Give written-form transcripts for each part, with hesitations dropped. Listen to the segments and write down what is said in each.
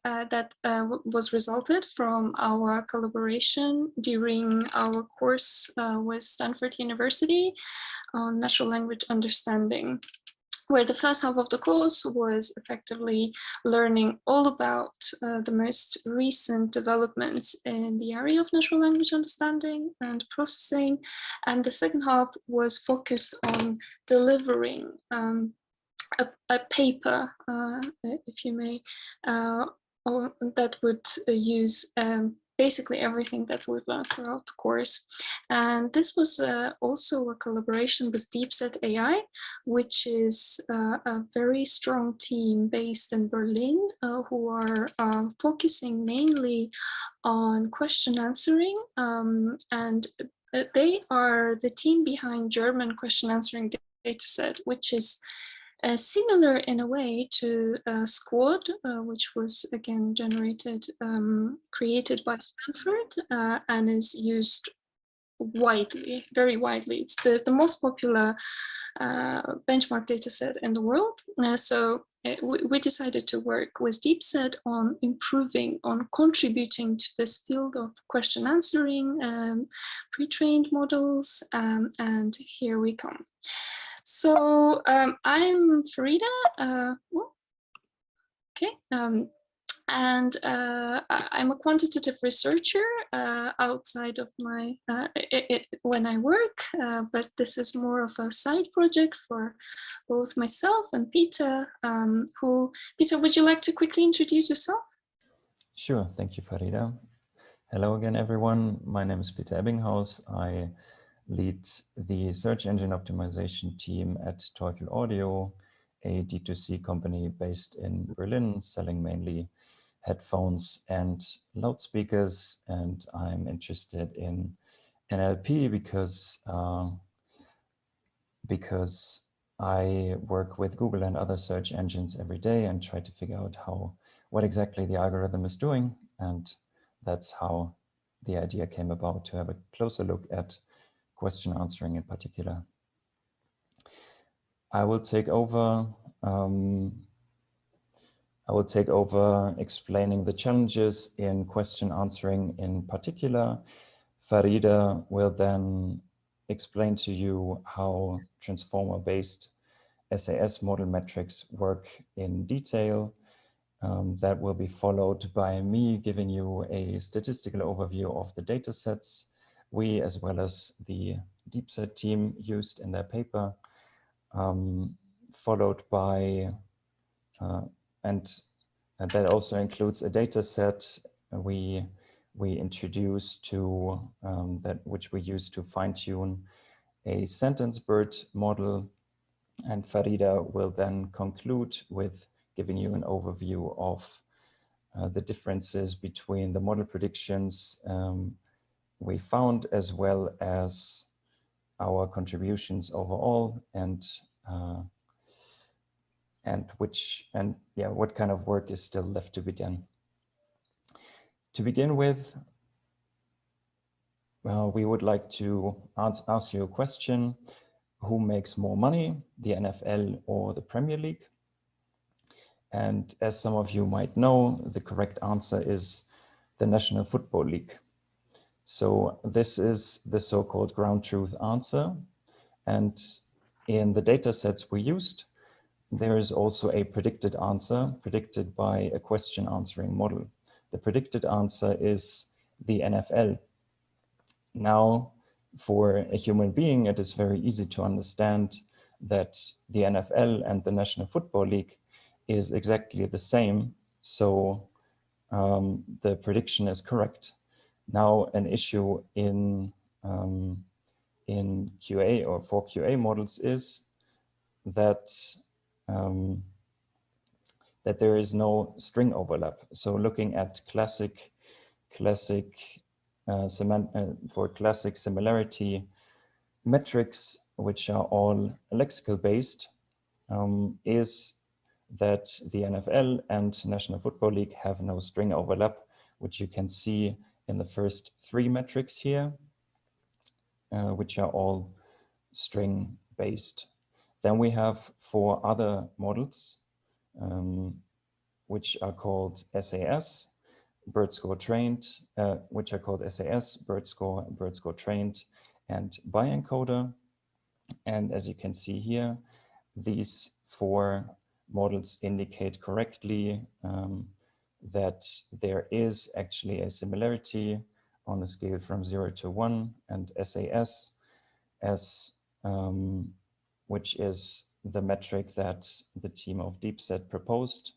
was resulted from our collaboration during our course with Stanford University on natural language understanding, where the first half of the course was effectively learning all about the most recent developments in the area of natural language understanding and processing. And the second half was focused on delivering a paper, if you may, or that would use basically everything that we've learned throughout the course. And this was also a collaboration with DeepSet AI, which is a very strong team based in Berlin, who are focusing mainly on question answering. And they are the team behind German question answering dataset, which is similar in a way to Squad, which was again created by Stanford and is used widely, very widely. It's the most popular benchmark dataset in the world. So we decided to work with DeepSet on improving, on contributing to this field of question answering, pre-trained models, and here we come. So I'm Farida, and I'm a quantitative researcher outside of my, when I work, but this is more of a side project for both myself and Peter, Peter, would you like to quickly introduce yourself? Sure, thank you, Farida. Hello again, everyone. My name is Peter Ebbinghaus. I lead the search engine optimization team at Teufel Audio, a D2C company based in Berlin, selling mainly headphones and loudspeakers. And I'm interested in NLP because I work with Google and other search engines every day and try to figure out what exactly the algorithm is doing. And that's how the idea came about, to have a closer look at question answering in particular. I will take over explaining the challenges in question answering in particular. Farida will then explain to you how transformer-based SAS model metrics work in detail. That will be followed by me giving you a statistical overview of the data sets we, as well as the DeepSet team, used in their paper, followed by, and that also includes a data set we introduce to, which we use to fine-tune a sentence BERT model. And Farida will then conclude with giving you an overview of the differences between the model predictions we found, as well as our contributions overall, and what kind of work is still left to be done. To begin with, we would like to ask you a question: who makes more money, the NFL or the Premier League? And as some of you might know, the correct answer is the National Football League. So this is the so-called ground truth answer. And in the data sets we used, there is also a predicted answer predicted by a question answering model. The predicted answer is the NFL. Now, for a human being, it is very easy to understand that the NFL and the National Football League is exactly the same. So the prediction is correct. Now, an issue in QA or for QA models is that that there is no string overlap. So looking at classic similarity metrics, which are all lexical based, is that the NFL and National Football League have no string overlap, which you can see in the first three metrics here, which are all string based. Then we have for other models, which are called SAS, BERTScore trained, which are called SAS, BERTScore trained, and bi-encoder. And as you can see here, these 4 models indicate correctly that there is actually a similarity on a scale from 0 to 1, and SAS, which is the metric that the team of DeepSet proposed,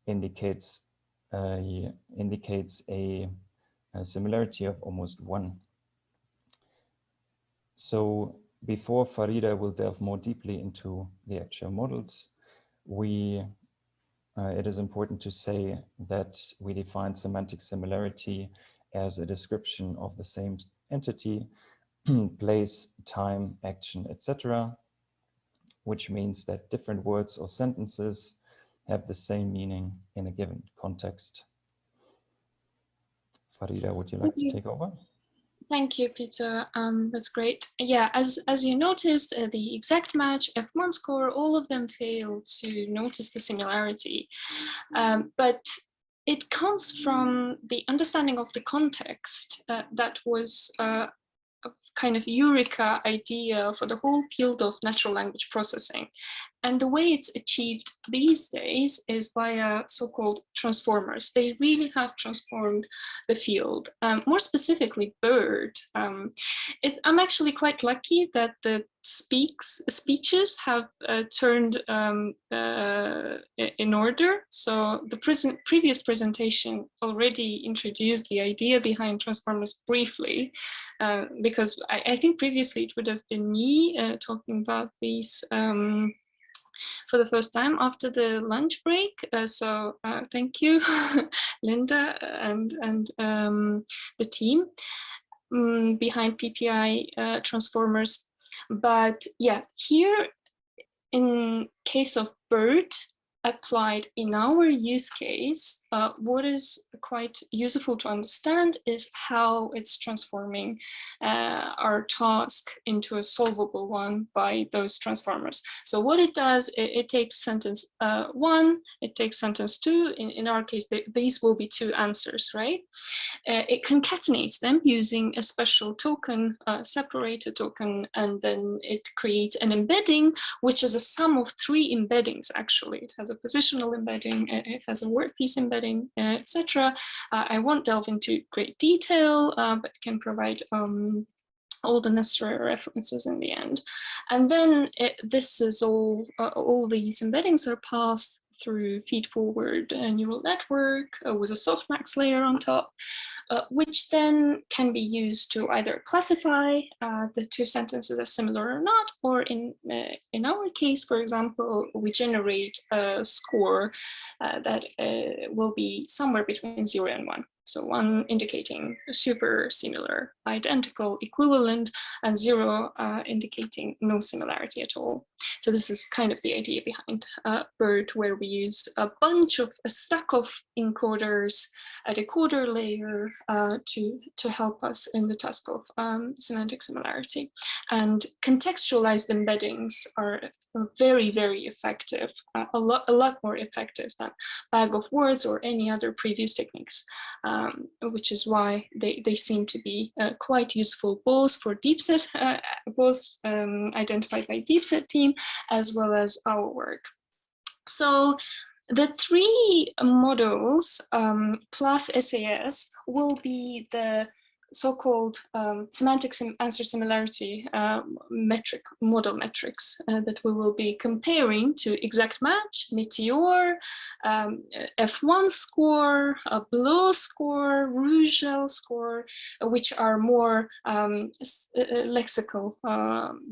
indicates a similarity of almost 1. So before Farida will delve more deeply into the actual models, it is important to say that we define semantic similarity as a description of the same entity, place, time, action, etc., which means that different words or sentences have the same meaning in a given context. Farida, would you like to take over? Thank you, Peter. That's great. Yeah, as you noticed, the exact match, F1 score, all of them failed to notice the similarity. But it comes from the understanding of the context that was a kind of eureka idea for the whole field of natural language processing. And the way it's achieved these days is via so-called transformers. They really have transformed the field. More specifically, BERT. I'm actually quite lucky that the speeches have turned in order. So the previous presentation already introduced the idea behind transformers briefly, because I think previously it would have been me talking about these for the first time after the lunch break. So thank you, Linda and the team behind PPI transformers. But yeah, here in case of BERT applied in our use case, what is quite useful to understand is how it's transforming our task into a solvable one by those transformers. So what it does, it takes sentence 1, it takes sentence 2. In our case, these will be 2 answers, right? It concatenates them using a special token, separator token, and then it creates an embedding, which is a sum of 3 embeddings, actually. It has a positional embedding, it has a word piece embedding, etc. I won't delve into great detail, but can provide all the necessary references in the end. And then this is all these embeddings are passed through feed-forward neural network with a softmax layer on top, which then can be used to either classify the 2 sentences as similar or not, or in our case, for example, we generate a score that will be somewhere between 0 and 1. So 1 indicating super similar, identical, equivalent, and 0 indicating no similarity at all. So this is kind of the idea behind BERT, where we use a stack of encoders, a decoder layer to help us in the task of semantic similarity. And contextualized embeddings are very, very effective, a lot more effective than bag of words or any other previous techniques, which is why they seem to be quite useful both for DeepSet, both identified by DeepSet team, as well as our work. So the 3 models plus SAS will be the so-called semantic answer similarity model metrics that we will be comparing to exact match, Meteor, F1 score, Blow score, Rougeol score, which are more lexical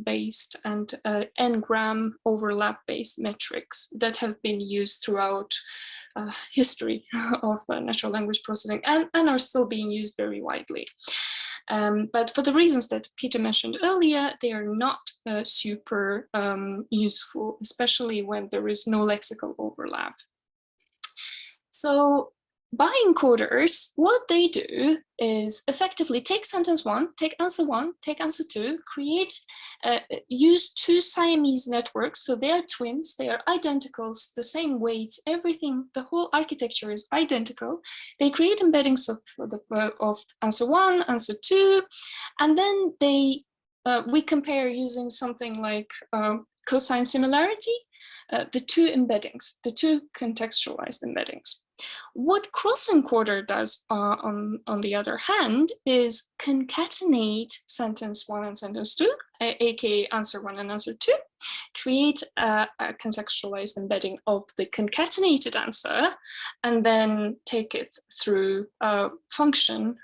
based and n-gram overlap based metrics that have been used throughout history of natural language processing and are still being used very widely. But for the reasons that Peter mentioned earlier, they are not super useful, especially when there is no lexical overlap. So bi-encoders, what they do is effectively take sentence one, take answer two, use two Siamese networks. So they are twins, they are identicals, the same weights, everything, the whole architecture is identical. They create embeddings of answer one, answer two, and then we compare using something like cosine similarity, the two embeddings, the two contextualized embeddings. What cross-encoder does, on the other hand, is concatenate sentence one and sentence two, aka answer one and answer two, create a contextualized embedding of the concatenated answer, and then take it through a function,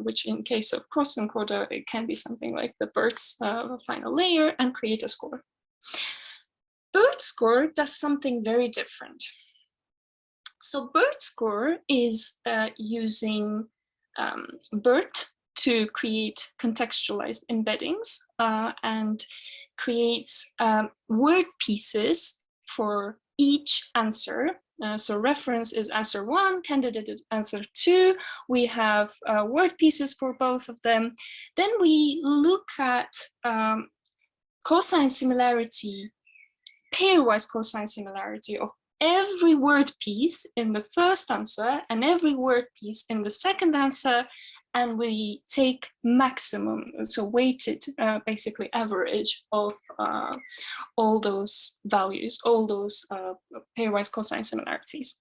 which in case of cross-encoder, it can be something like the BERTS final layer, and create a score. BERTScore does something very different. So BERTScore is using BERT to create contextualized embeddings and creates word pieces for each answer. So reference is answer one, candidate is answer two. We have word pieces for both of them. Then we look at cosine similarity, pairwise cosine similarity of every word piece in the first answer and every word piece in the second answer, and we take maximum, so weighted, basically average of all those values, all those pairwise cosine similarities.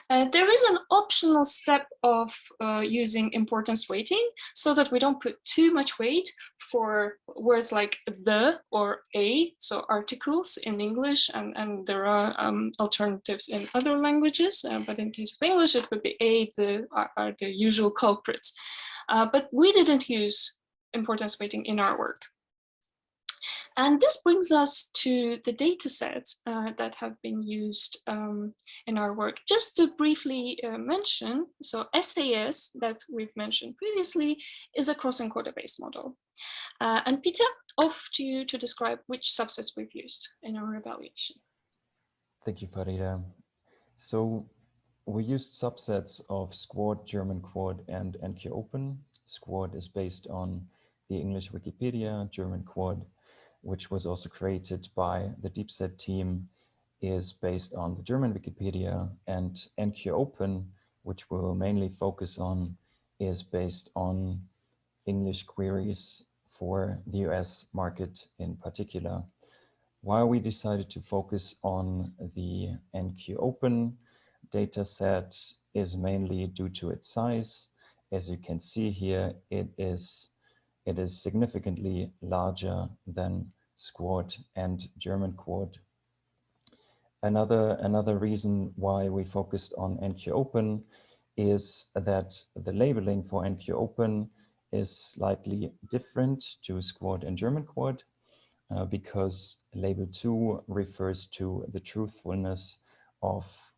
There is an optional step of using importance weighting so that we don't put too much weight for words like the or a, so articles in English, and there are alternatives in other languages, but in case of English, it would be a, the are the usual culprits. But we didn't use importance weighting in our work. And this brings us to the data sets that have been used in our work. Just to briefly mention, so SAS that we've mentioned previously is a cross-encoder based model. And Peter, off to you to describe which subsets we've used in our evaluation. Thank you, Farida. So we used subsets of Squad, German Quad, and NQOpen. Squad is based on the English Wikipedia. German Quad, which was also created by the DeepSet team, is based on the German Wikipedia, and NQOpen, which we will mainly focus on, is based on English queries for the US market in particular. Why we decided to focus on the NQOpen data set is mainly due to its size. As you can see here, it is significantly larger than Squad and German Quad. Another reason why we focused on NQOpen is that the labeling for NQOpen is slightly different to Squad and German Quad, because label 2 refers to the truthfulness of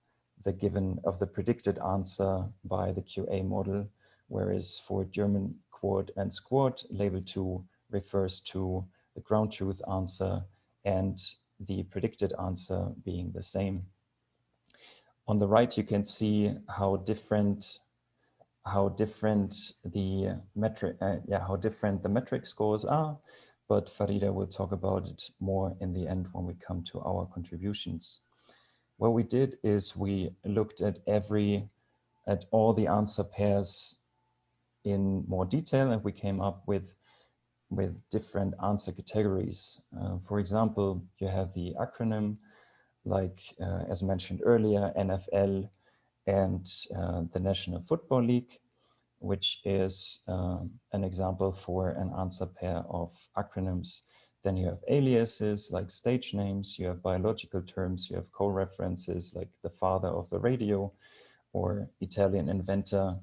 the predicted answer by the QA model, whereas for German Quad and Squad, label 2 refers to the ground truth answer and the predicted answer being the same. On the right, you can see how different the metric scores are, but Farida will talk about it more in the end when we come to our contributions. What we did is we looked at all the answer pairs in more detail, and we came up with different answer categories. For example, you have the acronym, like as mentioned earlier, NFL and the National Football League, which is an example for an answer pair of acronyms. Then you have aliases like stage names, you have biological terms, you have co-references like the father of the radio, or Italian inventor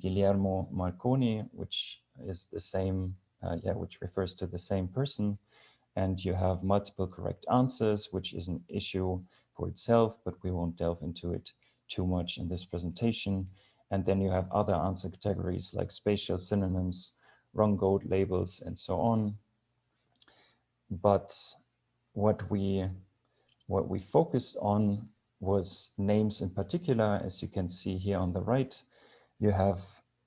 Guillermo Marconi, which is the same, which refers to the same person. And you have multiple correct answers, which is an issue for itself, but we won't delve into it too much in this presentation. And then you have other answer categories like spatial synonyms, wrong goat labels, and so on. But what we focused on was names in particular. As you can see here on the right, you have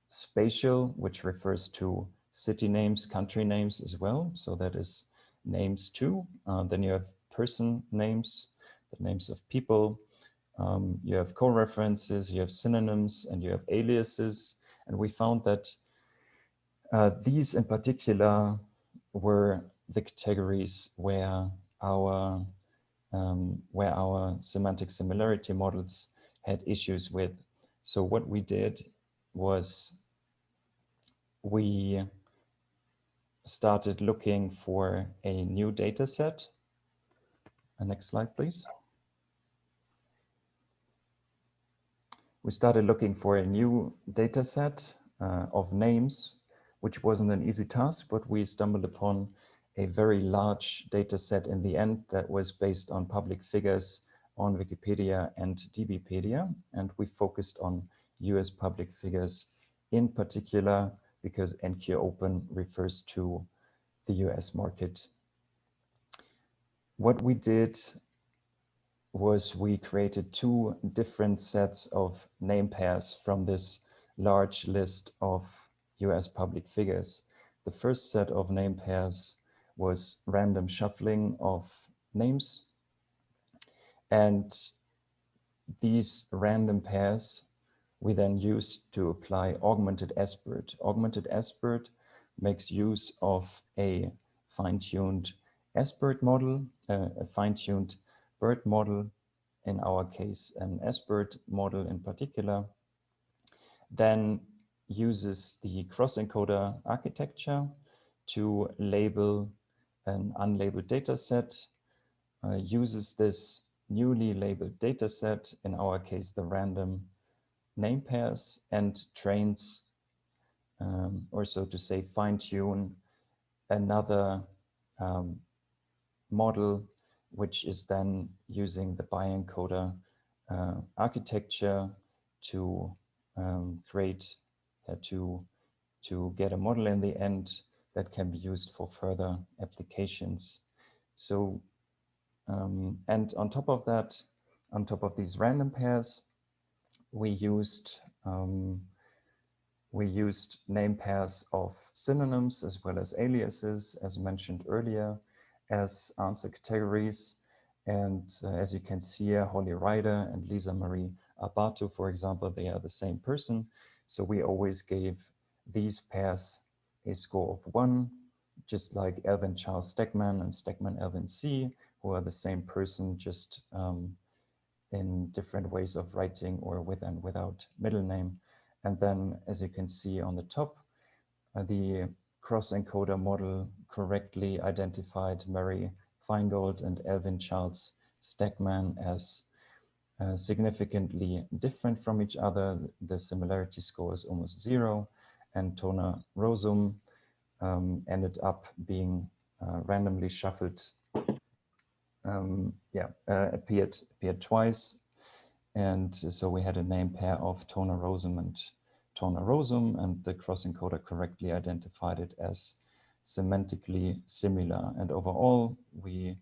spatial, which refers to city names, country names as well. So that is names too. Then you have person names, the names of people. You have co-references, you have synonyms, and you have aliases. And we found that these in particular were the categories where our semantic similarity models had issues with. So what we did was we started looking for a new data set. Next slide, please. We started looking for a new data set of names, which wasn't an easy task, but we stumbled upon a very large data set in the end that was based on public figures on Wikipedia and DBpedia. And we focused on US public figures in particular because NQOpen refers to the US market. What we did was we created two different sets of name pairs from this large list of US public figures. The first set of name pairs was random shuffling of names. And these random pairs we then used to apply augmented SBERT. Augmented SBERT makes use of a fine-tuned SBERT model, a fine-tuned BERT model, in our case an SBERT model in particular, then uses the cross-encoder architecture to label an unlabeled data set, uses this newly labeled data set, in our case the random name pairs, and trains, or so to say, fine-tune another model, which is then using the bi-encoder architecture to to get a model in the end that can be used for further applications. So, and on top of that, on top of these random pairs, we used name pairs of synonyms as well as aliases, as mentioned earlier, as answer categories. And as you can see here, Holly Ryder and Lisa Marie Abato, for example, they are the same person. So we always gave these pairs a score of 1, just like Elvin Charles Stegman and Stegman Elvin C, who are the same person, just in different ways of writing or with and without middle name. And then, as you can see on the top, the cross-encoder model correctly identified Mary Feingold and Elvin Charles Stegman as significantly different from each other. The similarity score is almost 0, and Tona Rosum ended up being randomly shuffled. Appeared twice. And so we had a name pair of Tona Rosum and Tona Rosum, and the cross-encoder correctly identified it as semantically similar. And overall, we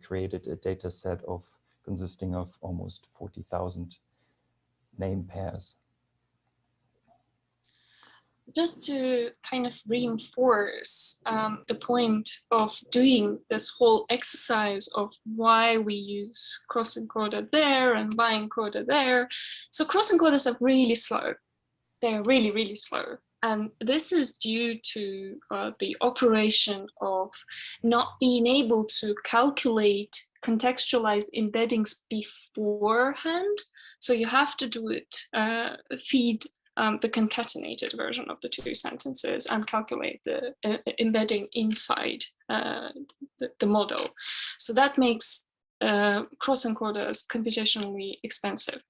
created a data set consisting of almost 40,000 name pairs. Just to kind of reinforce the point of doing this whole exercise of why we use cross-encoder there and bi-encoder there. So cross-encoders are really slow. They're really, really slow. And this is due to the operation of not being able to calculate contextualized embeddings beforehand. So you have to do it, feed the concatenated version of the two sentences and calculate the embedding inside the model. So that makes cross-encoders computationally expensive.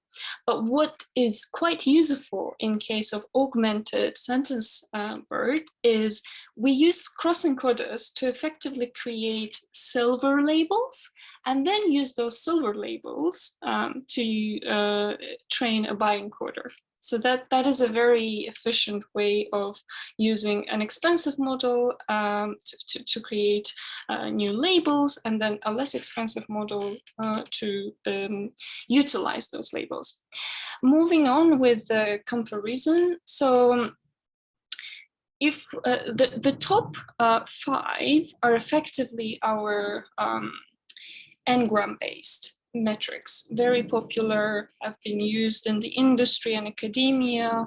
But what is quite useful in case of augmented sentence BERT is we use cross-encoders to effectively create silver labels and then use those silver labels to train a bi-encoder. So that is a very efficient way of using an expensive model to create new labels, and then a less expensive model to utilize those labels. Moving on with the comparison. So if the top 5 are effectively our n-gram-based metrics, very popular, have been used in the industry and academia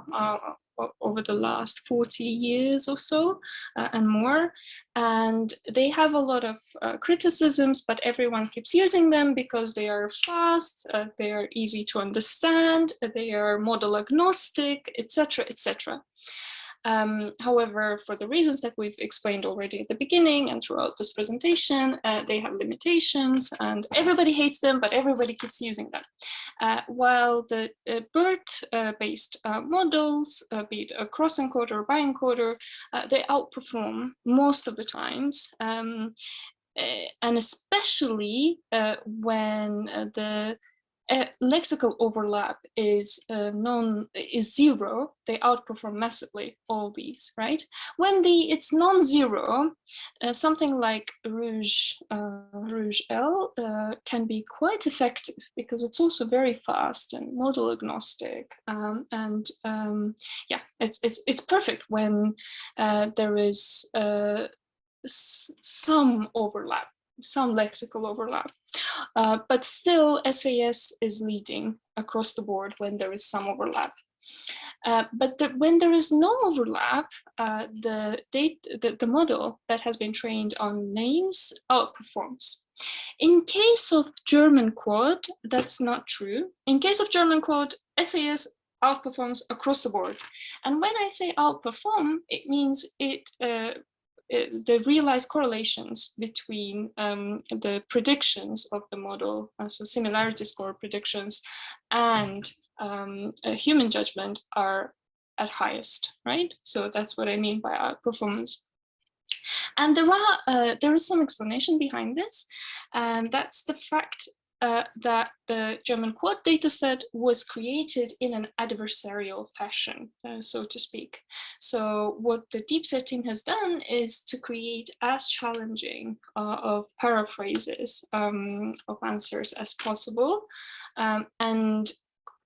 over the last 40 years or so and more. And they have a lot of criticisms, but everyone keeps using them because they are fast, they are easy to understand, they are model agnostic, etc., etc. However, for the reasons that we've explained already at the beginning and throughout this presentation, they have limitations and everybody hates them, but everybody keeps using them. While the BERT-based models, be it a cross-encoder or bi-encoder, they outperform most of the times. And especially when the lexical overlap is zero, they outperform massively all these, right? When it's non-zero, something like Rouge L can be quite effective because it's also very fast and model agnostic, yeah, it's perfect when there is some overlap, some lexical overlap. But still, SAS is leading across the board when there is some overlap. But when there is no overlap, the model that has been trained on names outperforms. In case of German quad, that's not true. In case of German quad, SAS outperforms across the board. And when I say outperform, it means the realized correlations between the predictions of the model, so similarity score predictions, and human judgment are at highest, right? So that's what I mean by outperformance. And there is some explanation behind this, and that's the fact that the German quad dataset was created in an adversarial fashion, so to speak. So what the DeepSet team has done is to create as challenging of paraphrases of answers as possible. And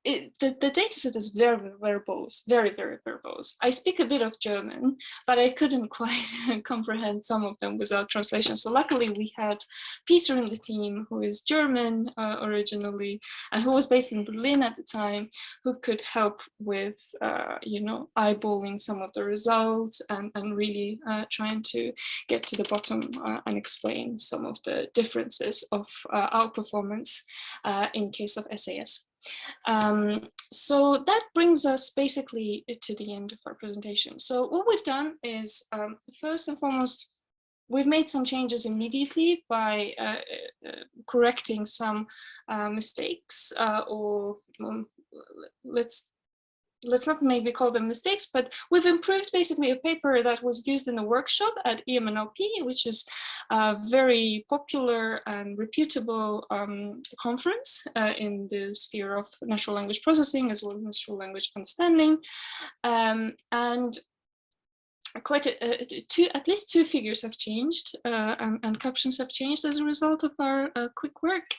the dataset is very verbose, very verbose. I speak a bit of German, but I couldn't quite comprehend some of them without translation. So luckily we had Peter in the team, who is German originally, and who was based in Berlin at the time, who could help with, eyeballing some of the results and really trying to get to the bottom and explain some of the differences of our performance in case of SAS. So that brings us basically to the end of our presentation. So what we've done is, first and foremost, we've made some changes immediately by correcting some mistakes, or let's not maybe call them mistakes, but we've improved basically a paper that was used in a workshop at EMNLP, which is a very popular and reputable conference in the sphere of natural language processing as well as natural language understanding. And quite at least two figures have changed and captions have changed as a result of our quick work.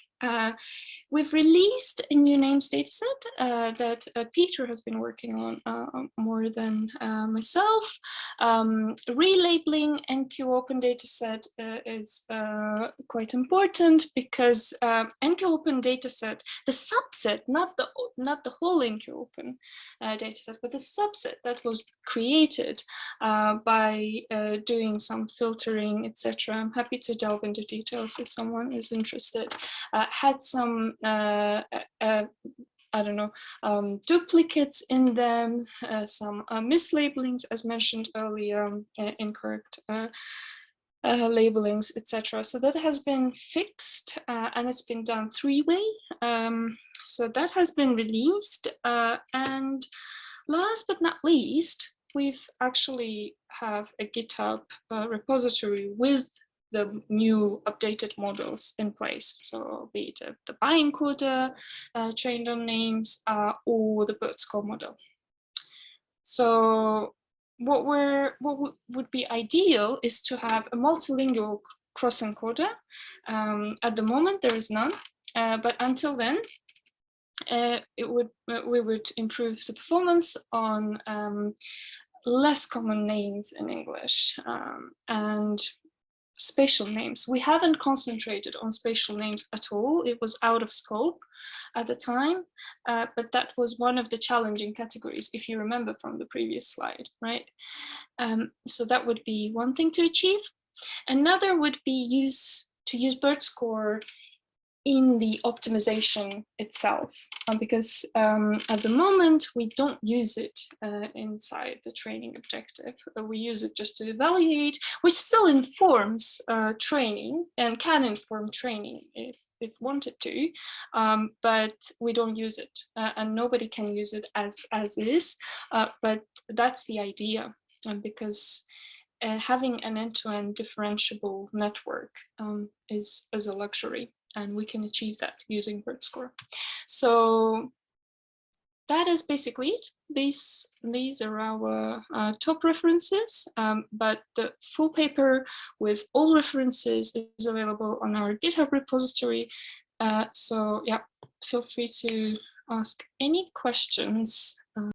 We've released a new names dataset that Peter has been working on more than myself. Relabeling NQ Open dataset is quite important because NQ Open dataset, the subset, not the whole NQ Open dataset, but the subset that was created by doing some filtering, etc. I'm happy to delve into details if someone is interested. Had some I don't know, duplicates in them, some mislabelings, as mentioned earlier, incorrect labelings, etc. So that has been fixed and it's been done 3-way. So that has been released. And last but not least, we've actually have a GitHub repository with the new updated models in place. So be it the bi-encoder trained on names or the BERTScore model. So what would be ideal is to have a multilingual cross-encoder. At the moment, there is none, but until then, we would improve the performance on less common names in English and spatial names. We haven't concentrated on spatial names at all. It was out of scope at the time, but that was one of the challenging categories, if you remember from the previous slide, right? So that would be one thing to achieve. Another would be to use BERTScore in the optimization itself, because at the moment we don't use it inside the training objective. We use it just to evaluate, which still informs training and can inform training if wanted to, but we don't use it, and nobody can use it as is, but that's the idea, because having an end-to-end differentiable network is a luxury. And we can achieve that using BERTScore. So that is basically it. These are our top references, but the full paper with all references is available on our GitHub repository. So yeah, feel free to ask any questions.